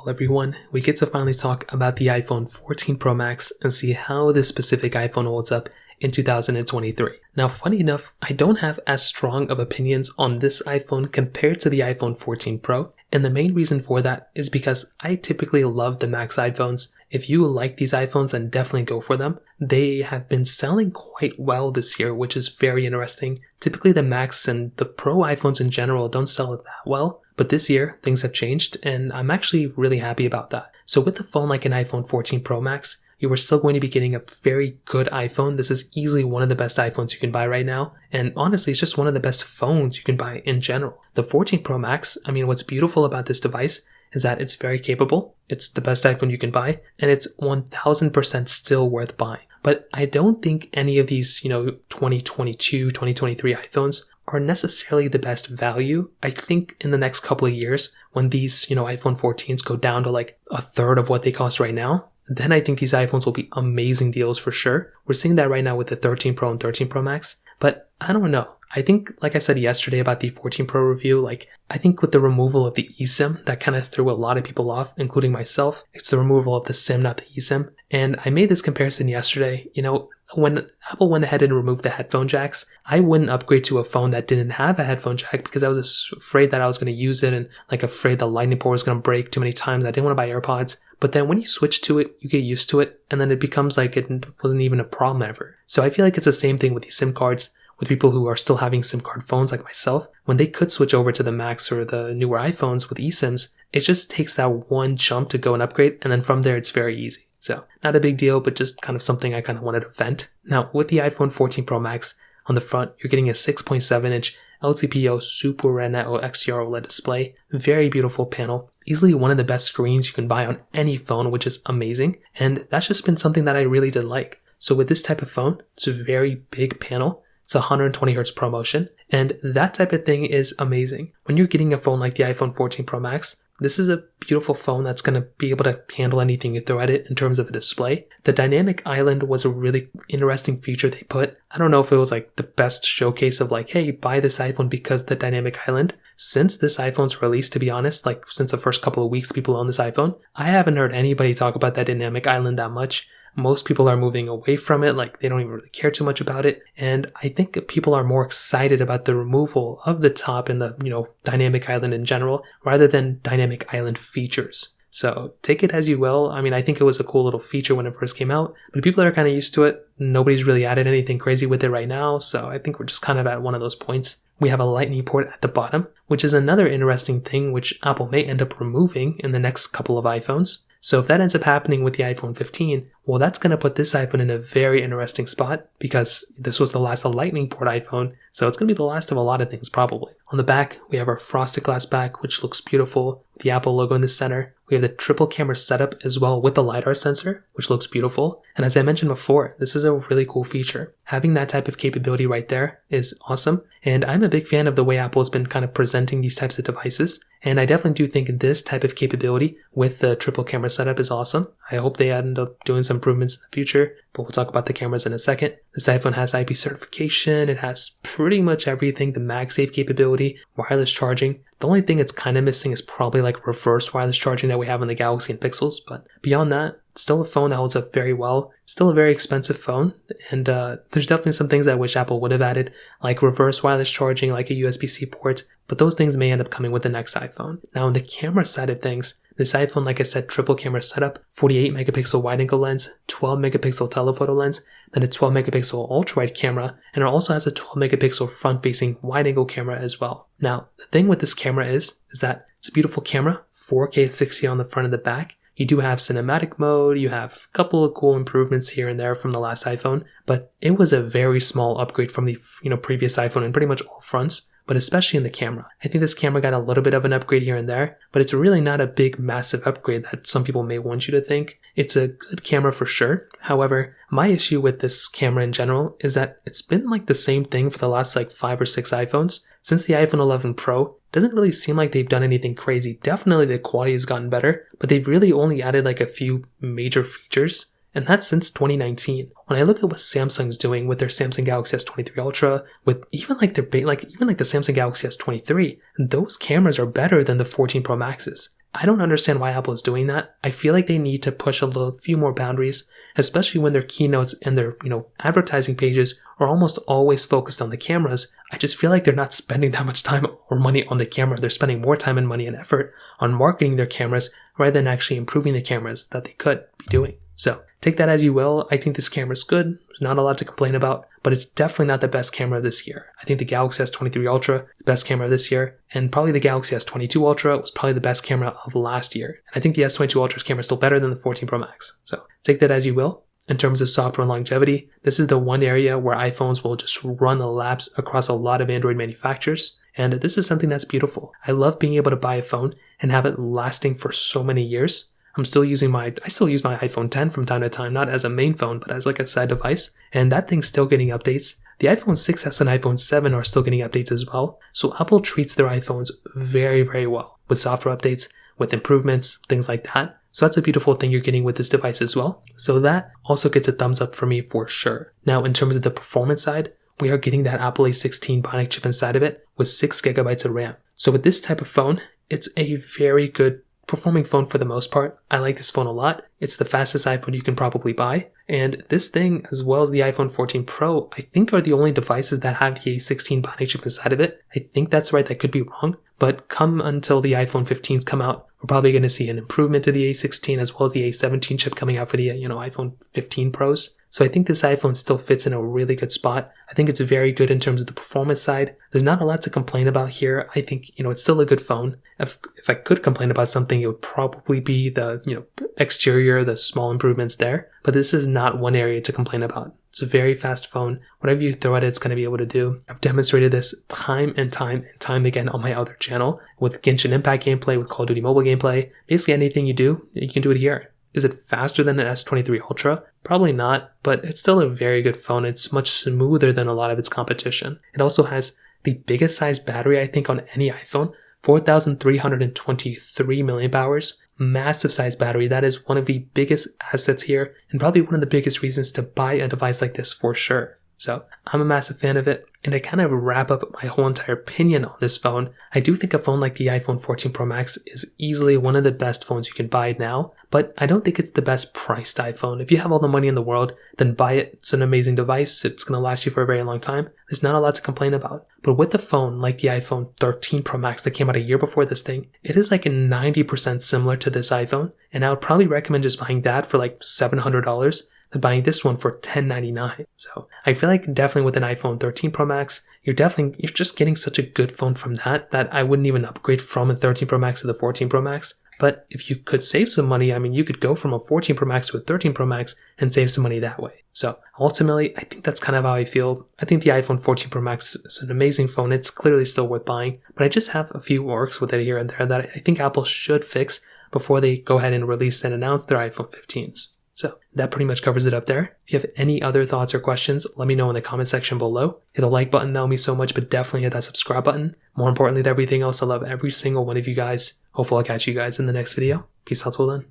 Well, everyone, we get to finally talk about the iPhone 14 Pro Max and see how this specific iPhone holds up in 2023. Now, funny enough, I don't have as strong of opinions on this iPhone compared to the iPhone 14 Pro, and the main reason for that is because I typically love the Max iPhones. If you like these iPhones, then definitely go for them. They have been selling quite well this year, which is very interesting. Typically the Max and the Pro iPhones in general don't sell that well, but this year things have changed and I'm actually really happy about that. So with a phone like an iPhone 14 Pro Max, you are still going to be getting a very good iPhone. This is easily one of the best iPhones you can buy right now. And honestly, it's just one of the best phones you can buy in general. The 14 Pro Max, what's beautiful about this device is that it's very capable. It's the best iPhone you can buy, and it's 1000% still worth buying. But I don't think any of these, 2022, 2023 iPhones are necessarily the best value. I think in the next couple of years, when these, iPhone 14s go down to like a third of what they cost right now, then I think these iPhones will be amazing deals for sure. We're seeing that right now with the 13 Pro and 13 Pro Max, but I don't know. I think, like I said yesterday about the 14 Pro review, I think with the removal of the eSIM, that kind of threw a lot of people off, including myself. It's the removal of the SIM, not the eSIM. And I made this comparison yesterday. When Apple went ahead and removed the headphone jacks, I wouldn't upgrade to a phone that didn't have a headphone jack because I was afraid that I was going to use it and afraid the lightning port was going to break too many times. I didn't want to buy AirPods. But then when you switch to it, you get used to it, and then it becomes like it wasn't even a problem ever. So I feel like it's the same thing with these SIM cards. With people who are still having SIM card phones like myself, when they could switch over to the Max or the newer iPhones with eSIMs, it just takes that one jump to go and upgrade, and then from there it's very easy. So not a big deal, but just kind of something I kind of wanted to vent. Now with the iPhone 14 Pro Max, on the front, you're getting a 6.7-inch LTPO Super Retina XDR OLED display. Very beautiful panel. Easily one of the best screens you can buy on any phone, which is amazing. And that's just been something that I really did like. So with this type of phone, it's a very big panel. It's 120 Hz ProMotion, and that type of thing is amazing. When you're getting a phone like the iPhone 14 Pro Max, this is a beautiful phone that's going to be able to handle anything you throw at it in terms of a display. The dynamic island was a really interesting feature they put. I don't know if it was the best showcase of hey, buy this iPhone because the dynamic island. Since this iPhone's released, to be honest, since the first couple of weeks people own this iPhone, I haven't heard anybody talk about that dynamic island that much. Most people are moving away from it, they don't even really care too much about it. And I think people are more excited about the removal of the top and the, dynamic island in general, rather than dynamic island features. So take it as you will. I think it was a cool little feature when it first came out, but people are kind of used to it. Nobody's really added anything crazy with it right now. So I think we're just kind of at one of those points. We have a lightning port at the bottom, which is another interesting thing which Apple may end up removing in the next couple of iPhones. So if that ends up happening with the iPhone 15, well, that's going to put this iPhone in a very interesting spot because this was the last lightning port iPhone. So it's going to be the last of a lot of things probably. On the back, we have our frosted glass back, which looks beautiful with the Apple logo in the center. We have the triple camera setup as well with the LiDAR sensor, which looks beautiful. And as I mentioned before, this is a really cool feature. Having that type of capability right there is awesome. And I'm a big fan of the way Apple has been kind of presenting these types of devices. And I definitely do think this type of capability with the triple camera setup is awesome. I hope they end up doing some improvements in the future, but we'll talk about the cameras in a second. This iPhone has IP certification. It has pretty much everything, the MagSafe capability, wireless charging. The only thing it's kind of missing is probably reverse wireless charging that we have in the Galaxy and Pixels, but beyond that, it's still a phone that holds up very well. Still a very expensive phone, and there's definitely some things I wish Apple would have added, like reverse wireless charging, like a USB-C port, but those things may end up coming with the next iPhone. Now on the camera side of things, this iPhone, like I said, triple camera setup, 48 megapixel wide-angle lens, 12 megapixel telephoto lens, then a 12 megapixel ultra-wide camera, and it also has a 12 megapixel front-facing wide-angle camera as well. Now, the thing with this camera is that it's a beautiful camera, 4K 60 on the front and the back. You do have cinematic mode, you have a couple of cool improvements here and there from the last iPhone, but it was a very small upgrade from the previous iPhone in pretty much all fronts, but especially in the camera. I think this camera got a little bit of an upgrade here and there, but it's really not a big massive upgrade that some people may want you to think. It's a good camera for sure. However, my issue with this camera in general is that it's been the same thing for the last 5 or 6 iPhones. Since the iPhone 11 Pro, it doesn't really seem like they've done anything crazy. Definitely the quality has gotten better, but they've really only added a few major features, and that's since 2019. When I look at what Samsung's doing with their Samsung Galaxy S23 Ultra, with even the Samsung Galaxy S23, those cameras are better than the 14 Pro Maxes. I don't understand why Apple is doing that. I feel like they need to push a few more boundaries, especially when their keynotes and their, advertising pages are almost always focused on the cameras. I just feel like they're not spending that much time or money on the camera. They're spending more time and money and effort on marketing their cameras rather than actually improving the cameras that they could be doing. So take that as you will. I think this camera is good. There's not a lot to complain about, but it's definitely not the best camera of this year. I think the Galaxy S23 Ultra is the best camera of this year, and probably the Galaxy S22 Ultra was probably the best camera of last year. And I think the S22 Ultra's camera is still better than the 14 Pro Max. So take that as you will. In terms of software and longevity, this is the one area where iPhones will just run a lapse across a lot of Android manufacturers. And this is something that's beautiful. I love being able to buy a phone and have it lasting for so many years. I still use my iPhone 10 from time to time, not as a main phone, but as like a side device. And that thing's still getting updates. The iPhone 6s and iPhone 7 are still getting updates as well. So Apple treats their iPhones very, very well with software updates, with improvements, things like that. So that's a beautiful thing you're getting with this device as well. So that also gets a thumbs up for me for sure. Now, in terms of the performance side, we are getting that Apple A16 Bionic chip inside of it with 6 gigabytes of RAM. So with this type of phone, it's a very good performing phone for the most part. I like this phone a lot. It's the fastest iPhone you can probably buy. And this thing, as well as the iPhone 14 Pro, I think are the only devices that have the A16 Bionic chip inside of it. I think that's right. I could be wrong. But come until the iPhone 15s come out, we're probably going to see an improvement to the A16 as well as the A17 chip coming out for the iPhone 15 Pros. So I think this iPhone still fits in a really good spot. I think it's very good in terms of the performance side. There's not a lot to complain about here. I think, it's still a good phone. If I could complain about something, it would probably be the, exterior, the small improvements there. But this is not one area to complain about. It's a very fast phone. Whatever you throw at it, it's going to be able to do. I've demonstrated this time and time again on my other channel with Genshin Impact gameplay, with Call of Duty Mobile gameplay. Basically anything you do, you can do it here. Is it faster than an S23 Ultra? Probably not, but it's still a very good phone. It's much smoother than a lot of its competition. It also has the biggest size battery, I think, on any iPhone, 4,323 milliamp hours. Massive size battery. That is one of the biggest assets here, and probably one of the biggest reasons to buy a device like this for sure. So I'm a massive fan of it. And to kind of wrap up my whole entire opinion on this phone, I do think a phone like the iPhone 14 Pro Max is easily one of the best phones you can buy now, but I don't think it's the best priced iPhone. If you have all the money in the world, then buy it. It's an amazing device. It's going to last you for a very long time. There's not a lot to complain about. But with a phone like the iPhone 13 Pro Max that came out a year before this thing, it is like 90% similar to this iPhone, and I would probably recommend just buying that for like $700. Than buying this one for $1,099. So I feel like definitely with an iPhone 13 Pro Max, you're just getting such a good phone from that I wouldn't even upgrade from a 13 Pro Max to the 14 Pro Max. But if you could save some money, you could go from a 14 Pro Max to a 13 Pro Max and save some money that way. So ultimately, I think that's kind of how I feel. I think the iPhone 14 Pro Max is an amazing phone. It's clearly still worth buying, but I just have a few works with it here and there that I think Apple should fix before they go ahead and release and announce their iPhone 15s. So that pretty much covers it up there. If you have any other thoughts or questions, let me know in the comment section below. Hit the like button, that would mean so much, but definitely hit that subscribe button. More importantly than everything else, I love every single one of you guys. Hopefully I'll catch you guys in the next video. Peace out till then.